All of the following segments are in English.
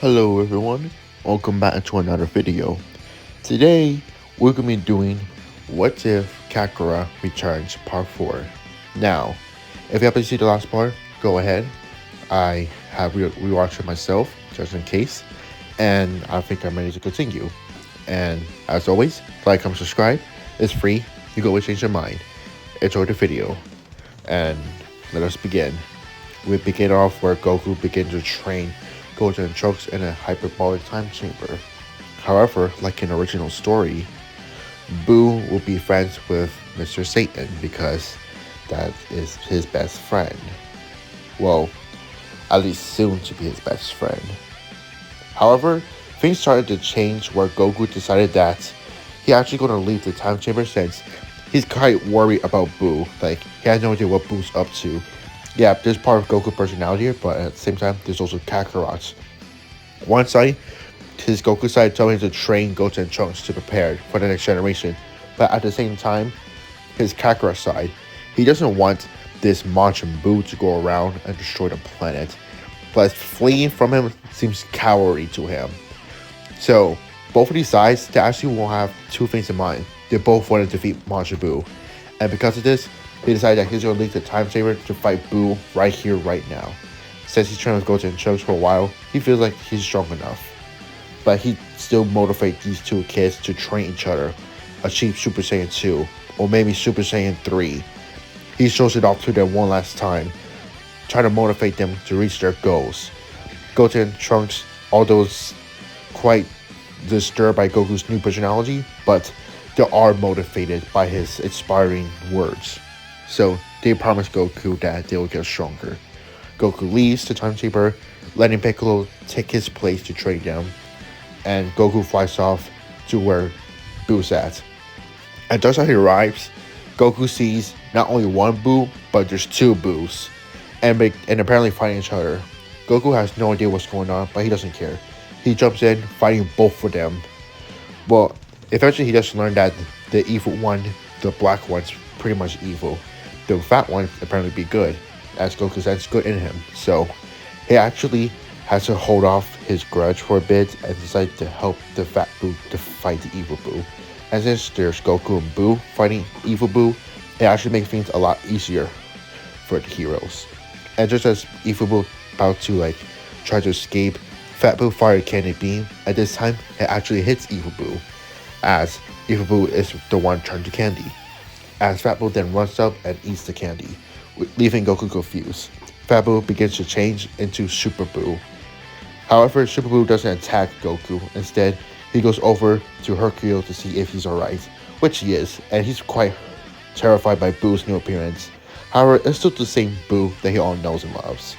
Hello everyone, welcome back to another video. Today we're going to be doing What If Kakarot Returns Part 4. Now, if you haven't seen the last part, go ahead. I have rewatched it myself, just in case, and I think I'm ready to continue. And as always, like, comment, subscribe. It's free, you can always change your mind. Enjoy the video, and let us begin. We begin off where Goku begins to train Goten and Trunks in a hyperbolic time chamber. However, like in the original story, Boo will be friends with Mr. Satan because that is his best friend. Well, at least soon to be his best friend. However, things started to change where Goku decided that he actually going to leave the time chamber since he's quite worried about Boo. Like, he has no idea what Boo's up to. Yeah, there's part of Goku's personality here, but at the same time, there's also Kakarot's. One side, his Goku side telling him to train Goten and Trunks to prepare for the next generation, but at the same time, his Kakarot side, he doesn't want this Majin Buu to go around and destroy the planet. Plus, fleeing from him seems cowardly to him. So, both of these sides, they actually will have two things in mind. They both want to defeat Majin Buu, and because of this, they decided that he's going to leave the time chamber to fight Boo right here, right now. Since he's trained with Goten and Trunks for a while, he feels like he's strong enough. But he still motivates these two kids to train each other, achieve Super Saiyan 2, or maybe Super Saiyan 3. He shows it off to them one last time, trying to motivate them to reach their goals. Goten and Trunks, although quite disturbed by Goku's new personality, but they are motivated by his inspiring words. So they promise Goku that they will get stronger. Goku leaves the time chamber, letting Piccolo take his place to train them, and Goku flies off to where Boo's at. And just as he arrives, Goku sees not only one Boo, but there's two Boos, and apparently fighting each other. Goku has no idea what's going on, but he doesn't care. He jumps in, fighting both of them. Well, eventually he just learned that the evil one, the black one's pretty much evil. The fat one apparently be good, as Goku senses good in him. So he actually has to hold off his grudge for a bit and decide to help the fat Boo to fight the evil Boo. And since there's Goku and Boo fighting evil Boo, it actually makes things a lot easier for the heroes. And just as evil Boo about to try to escape, Fat Boo fired a candy beam, and this time it actually hits evil Boo, as evil Boo is the one turned to candy. As Fat Boo then runs up and eats the candy, leaving Goku confused. Fat Boo begins to change into Super Boo. However, Super Boo doesn't attack Goku. Instead, he goes over to Hercule to see if he's alright, which he is, and he's quite terrified by Boo's new appearance. However, it's still the same Boo that he all knows and loves.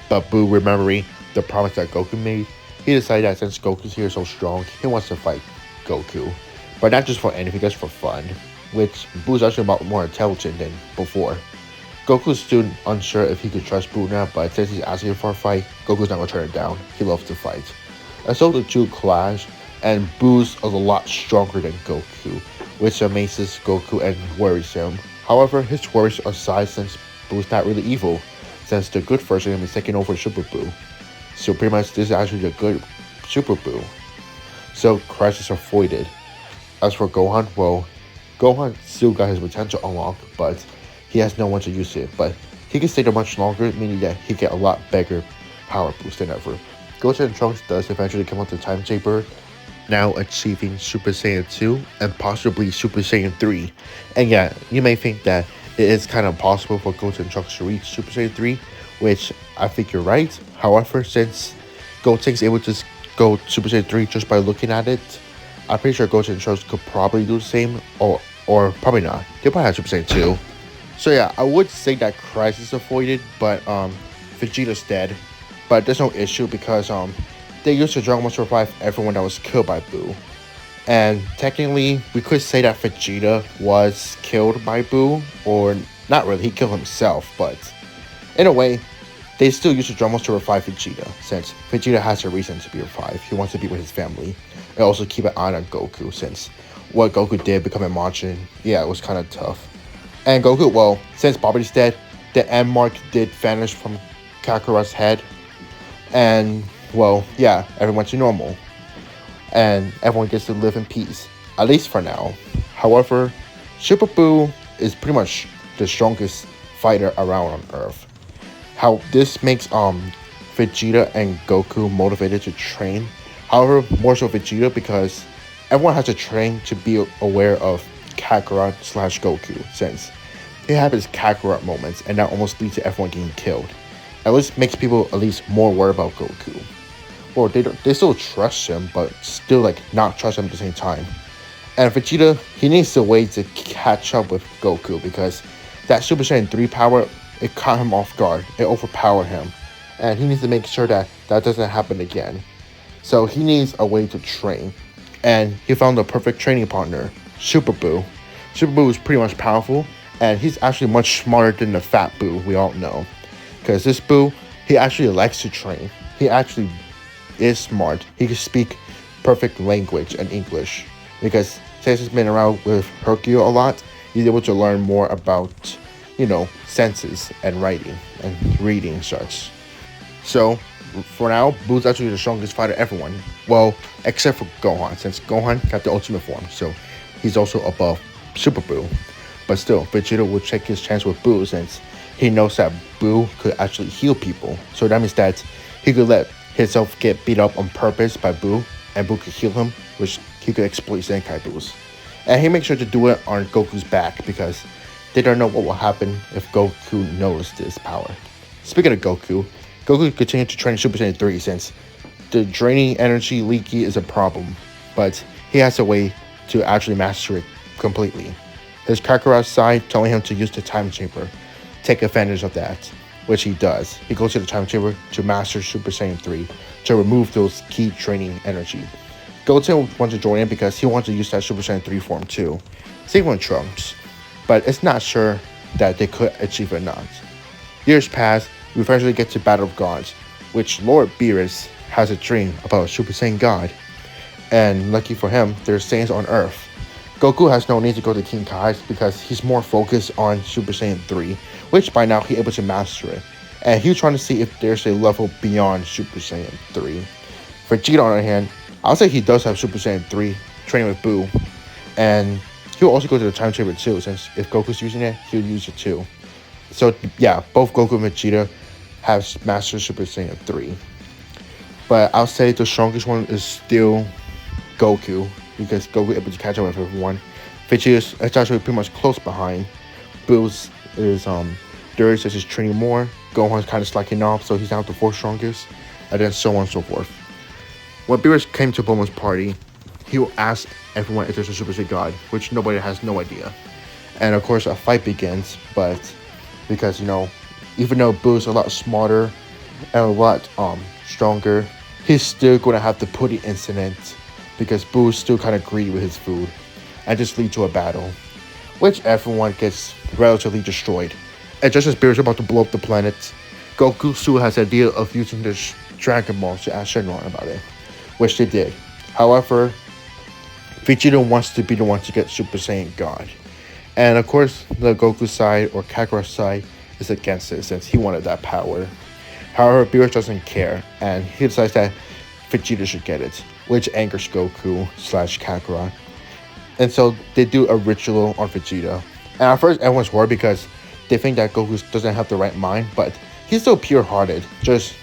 But Boo, remembering the promise that Goku made, he decided that since Goku's here so strong, he wants to fight Goku. But not just for anything, just for fun, which Boo's actually about more intelligent than before. Goku's still unsure if he could trust Boo now, but since he's asking for a fight, Goku's not going to turn it down. He loves to fight. And so the two clash, and Boo's a lot stronger than Goku, which amazes Goku and worries him. However, his worries aside, since Boo's not really evil, since the good version is taking over Super Boo. So pretty much this is actually the good Super Boo. So crisis avoided. As for Gohan, well, Gohan still got his potential unlocked, but he has no one to use it. But he can stay there much longer, meaning that he get a lot bigger power boost than ever. Goten and Trunks does eventually come out the time chamber, now achieving Super Saiyan 2 and possibly Super Saiyan 3. And yeah, you may think that it is kind of impossible for Goten and Trunks to reach Super Saiyan 3, which I think you're right. However, since Goten's able to go Super Saiyan 3 just by looking at it, I'm pretty sure Goten and Trunks could probably do the same, or probably not. They probably have Super Saiyan 2. So yeah, I would say that crisis avoided, but Vegeta's dead. But there's no issue because they used to Dragon Ball to revive everyone that was killed by Boo. And technically, we could say that Vegeta was killed by Boo, or not really, he killed himself, but in a way, they still use the Dragon Ball to revive Vegeta, since Vegeta has a reason to be revived. He wants to be with his family, and also keep an eye on Goku, since what Goku did becoming Majin, yeah, it was kind of tough. And Goku, well, since Babadi's dead, the M mark did vanish from Kakarot's head, and well, yeah, everyone's to normal. And everyone gets to live in peace, at least for now. However, Super Buu is pretty much the strongest fighter around on Earth. How this makes Vegeta and Goku motivated to train. However, more so Vegeta because everyone has to train to be aware of Kakarot slash Goku since he have his Kakarot moments and that almost leads to everyone getting killed. At least makes people at least more worried about Goku. Or they still trust him, but still like not trust him at the same time. And Vegeta, he needs a way to catch up with Goku because that Super Saiyan 3 power, it caught him off guard. It overpowered him. And he needs to make sure that that doesn't happen again. So he needs a way to train. And he found the perfect training partner, Super Buu. Super Buu is pretty much powerful, and he's actually much smarter than the fat Buu we all know. Because this Buu, he actually likes to train. He actually is smart. He can speak perfect language and English. Because since he's been around with Hercule a lot, he's able to learn more about, senses and writing and reading such. So, for now, Buu's actually the strongest fighter everyone. Well, except for Gohan, since Gohan got the ultimate form, so he's also above Super Buu. But still, Vegeta will check his chance with Buu since he knows that Buu could actually heal people. So that means that he could let himself get beat up on purpose by Buu, and Buu could heal him, which he could exploit Zenkai Buus. And he makes sure to do it on Goku's back because they don't know what will happen if Goku knows this power. Speaking of Goku continued to train Super Saiyan 3 since the draining energy leaky is a problem, but he has a way to actually master it completely. His Kakarot side telling him to use the time chamber, take advantage of that, which he does. He goes to the time chamber to master Super Saiyan 3 to remove those key draining energy. Goten wants to join in because he wants to use that Super Saiyan 3 form too. Same with Trunks, but it's not sure that they could achieve it or not. Years pass, we eventually get to Battle of Gods, which Lord Beerus has a dream about a Super Saiyan God. And lucky for him, there's Saiyans on Earth. Goku has no need to go to King Kai's because he's more focused on Super Saiyan 3, which by now he's able to master it. And he's trying to see if there's a level beyond Super Saiyan 3. Vegeta, on the other hand, I'll say he does have Super Saiyan 3 training with Buu. And he'll also go to the time chamber too, since if Goku's using it, he'll use it too. So yeah, both Goku and Vegeta have mastered Super Saiyan 3. But I'll say the strongest one is still Goku, because Goku is able to catch up with everyone. Vegeta is actually pretty much close behind. Boo's is Darius is training more. Gohan's kind of slacking off, so he's now the fourth strongest, and then so on and so forth. When Beerus came to Bulma's party, he will ask everyone if there's a Super Saiyan God, which nobody has no idea. And of course, a fight begins, but because even though Boo's a lot smarter and a lot stronger, he's still going to have the pudding incident because Boo's still kind of greedy with his food, and just lead to a battle, which everyone gets relatively destroyed. And just as Beerus is about to blow up the planet, Goku still has the idea of using the Dragon Ball to ask Shenron about it, which they did. However, Vegeta wants to be the one to get Super Saiyan God. And of course, the Goku side or Kakarot side is against it since he wanted that power. However, Beerus doesn't care, and he decides that Vegeta should get it, which angers Goku slash Kakarot. And so they do a ritual on Vegeta. And at first, everyone's worried because they think that Goku doesn't have the right mind, but he's still pure-hearted, just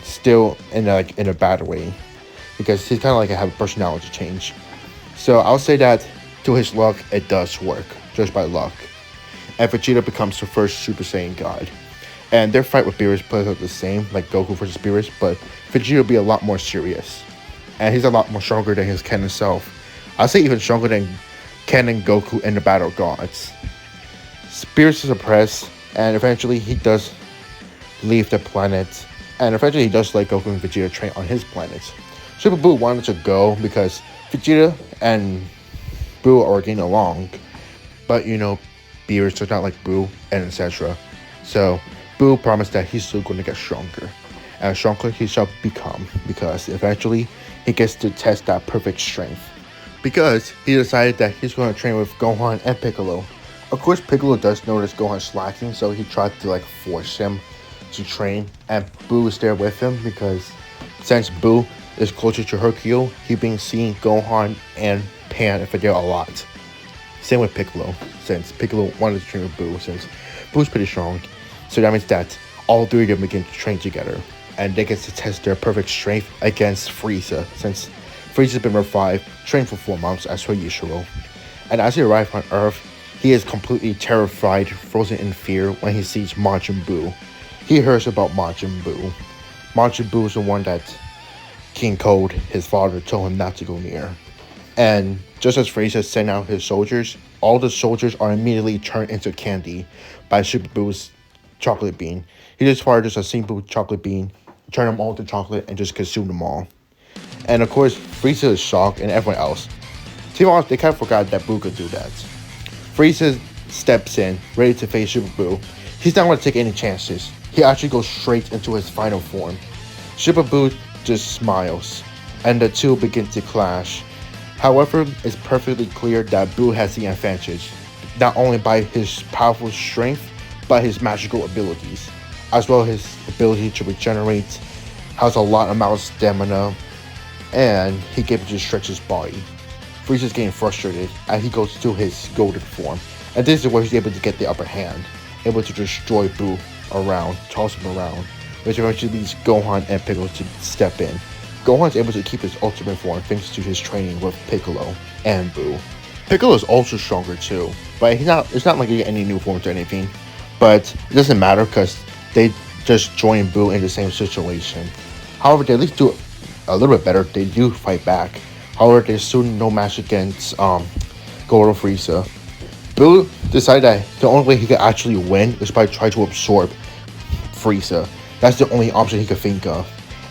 still in a bad way, because he's kind of have a personality change. So I'll say that to his luck, it does work, just by luck. And Vegeta becomes the first Super Saiyan God. And their fight with Beerus plays out the same, like Goku versus Beerus, but Vegeta will be a lot more serious. And he's a lot more stronger than his Ken himself. I'll say even stronger than Ken and Goku in the Battle of Gods. Beerus is oppressed, and eventually he does leave the planet. And eventually he does let Goku and Vegeta train on his planet. Super Buu wanted to go because Vegeta and Buu are getting along. But Beerus does not like Buu, and etc. So Buu promised that he's still going to get stronger. And stronger he shall become, because eventually he gets to test that perfect strength. Because he decided that he's going to train with Gohan and Piccolo. Of course, Piccolo does notice Gohan slacking, so he tried to force him to train. And Buu is there with him because Since Boo is closer to Hercule, he been seeing Gohan and Pan and Vegeta a lot. Same with Piccolo, since Piccolo wanted to train with Boo, since Boo's pretty strong. So that means that all three of them begin to train together, and they get to test their perfect strength against Frieza, since Frieza's been revived, trained for 4 months as per usual. And as he arrives on Earth, he is completely terrified, frozen in fear when he sees Majin Buu. He hears about Majin Buu. Majin Buu is the one that King Cold, his father, told him not to go near. And just as Frieza sent out his soldiers, all the soldiers are immediately turned into candy by Super Buu's chocolate bean. He just fired just a simple chocolate bean, turn them all to chocolate, and just consume them all. And of course, Frieza is shocked, and everyone else. To be honest, they kind of forgot that Buu could do that. Frieza steps in, ready to face Super Buu. He's not going to take any chances. He actually goes straight into his final form. Super Buu just smiles, and the two begin to clash. However, it's perfectly clear that Buu has the advantage, not only by his powerful strength, but his magical abilities, as well as his ability to regenerate, has a lot amount of stamina, and he can just stretch his body. Frieza's getting frustrated, and he goes to his golden form, and this is where he's able to get the upper hand, able to destroy Buu around, toss him around, which eventually leads Gohan and Piccolo to step in. Gohan's able to keep his ultimate form thanks to his training with Piccolo and Buu. Piccolo is also stronger too, but it's not like he get any new forms or anything, but it doesn't matter because they just join Buu in the same situation. However, they at least do a little bit better. They do fight back. However, there's still no match against Goro Frieza. Buu decided that the only way he could actually win is by trying to absorb Frieza. That's the only option he could think of,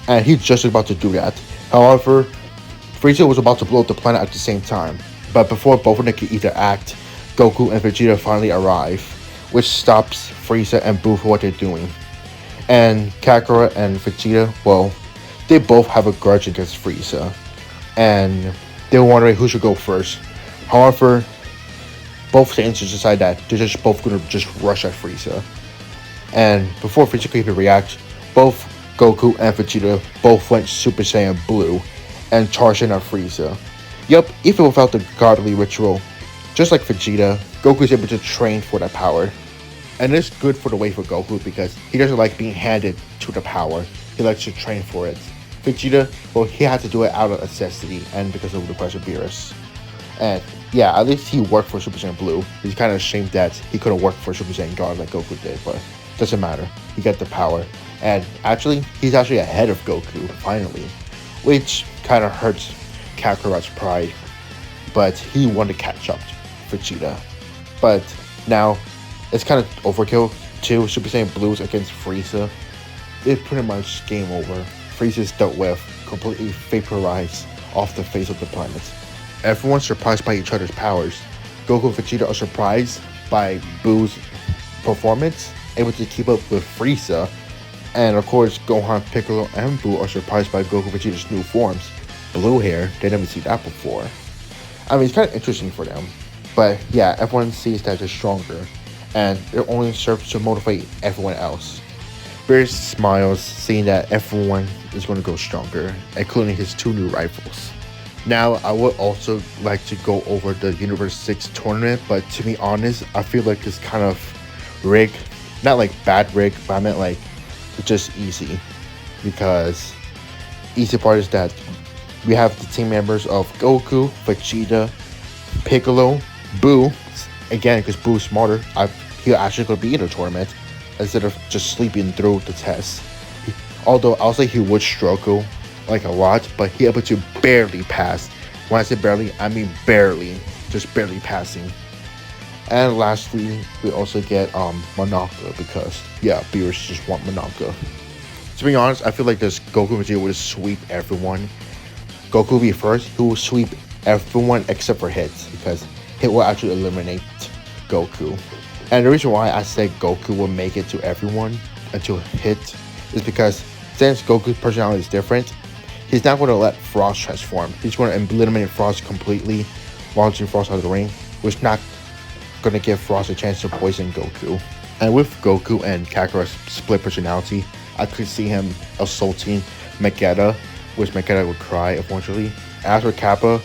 and he's just about to do that. However, Frieza was about to blow up the planet at the same time, but before both of them could either act, Goku and Vegeta finally arrive, which stops Frieza and Buu for what they're doing. And Kakarot and Vegeta, well, they both have a grudge against Frieza, and they're wondering who should go first. However, both Saiyans decide that they're just both gonna just rush at Frieza. And before Frieza could even react, both Goku and Vegeta both went Super Saiyan Blue and charged in at Frieza. Yup, even without the godly ritual, just like Vegeta, Goku is able to train for that power. And it's good for the way for Goku because he doesn't like being handed to the power. He likes to train for it. Vegeta, well, he had to do it out of necessity and because of the perseverance. And yeah, at least he worked for Super Saiyan Blue. He's kind of ashamed that he couldn't work for Super Saiyan God like Goku did, but doesn't matter. He got the power. And actually, he's actually ahead of Goku, finally. Which kind of hurts Kakarot's pride. But he wanted to catch up to Vegeta. But now, it's kind of overkill too. Super Saiyan Blues against Frieza. It's pretty much game over. Frieza's dealt with, completely vaporized off the face of the planet. Everyone's surprised by each other's powers. Goku and Vegeta are surprised by Buu's performance, able to keep up with Frieza. And of course, Gohan, Piccolo, and Buu are surprised by Goku and Vegeta's new forms. Blue hair, they never seen that before. I mean, it's kind of interesting for them. But yeah, everyone sees that they're stronger. And it only serves to motivate everyone else. Beerus smiles, seeing that everyone is going to go stronger, including his 2 new rivals. Now, I would also like to go over the Universe 6 tournament, but to be honest, I feel like it's kind of rigged. Not like bad rigged, but I meant like just easy. Because easy part is that we have the team members of Goku, Vegeta, Piccolo, Buu. Again, because Buu's smarter, he'll actually could be in the tournament instead of just sleeping through the test. Although I'll say he would struggle like a lot, but he able to barely pass. When I say barely, I mean barely, just barely passing. And lastly, we also get Monaka because yeah, Beerus just want Monaka. To be honest, I feel like this Goku and Vegeta would sweep everyone. Goku will be first, he will sweep everyone except for Hit because Hit will actually eliminate Goku. And the reason why I say Goku will make it to everyone until Hit is because since Goku's personality is different, he's not going to let Frost transform. He's going to eliminate Frost completely, launching Frost out of the ring, which is not going to give Frost a chance to poison Goku. And with Goku and Kakarot's split personality, I could see him assaulting Vegeta, which Vegeta would cry, unfortunately. As for Kappa,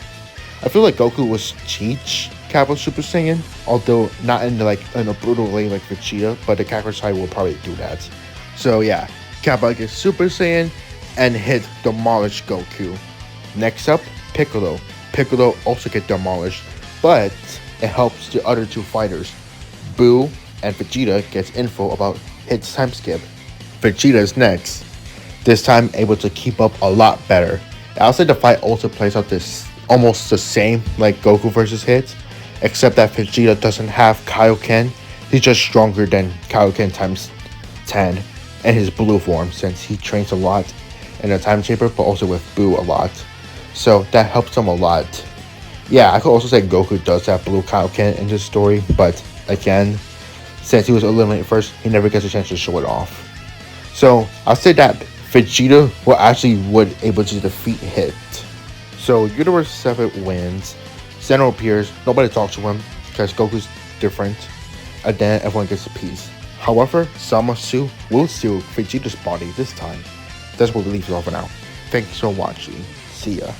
I feel like Goku was teach Kappa Super Saiyan, although not in in a brutal way like Vegeta, but the Kakarot side will probably do that. So yeah, Kappa gets Super Saiyan and hit demolish Goku. Next up, Piccolo. Piccolo also get demolished, but it helps the other two fighters. Boo and Vegeta gets info about his time skip. Vegeta is next, this time able to keep up a lot better. I'll say the fight also plays out this almost the same like Goku versus Hit, except that Vegeta doesn't have Kaioken. He's just stronger than Kaioken times 10 in his blue form since he trains a lot in the time chamber, but also with Boo a lot. So that helps him a lot. Yeah, I could also say Goku does have blue Kaioken in this story, but again, since he was eliminated first, he never gets a chance to show it off. So I'll say that Vegeta would able to defeat Hit. So Universe 7 wins. Zeno appears, nobody talks to him because Goku's different, and then everyone gets a piece. However, Zamasu will steal Vegeta's body this time. That's what we leave it off for now. Thanks for watching. See ya.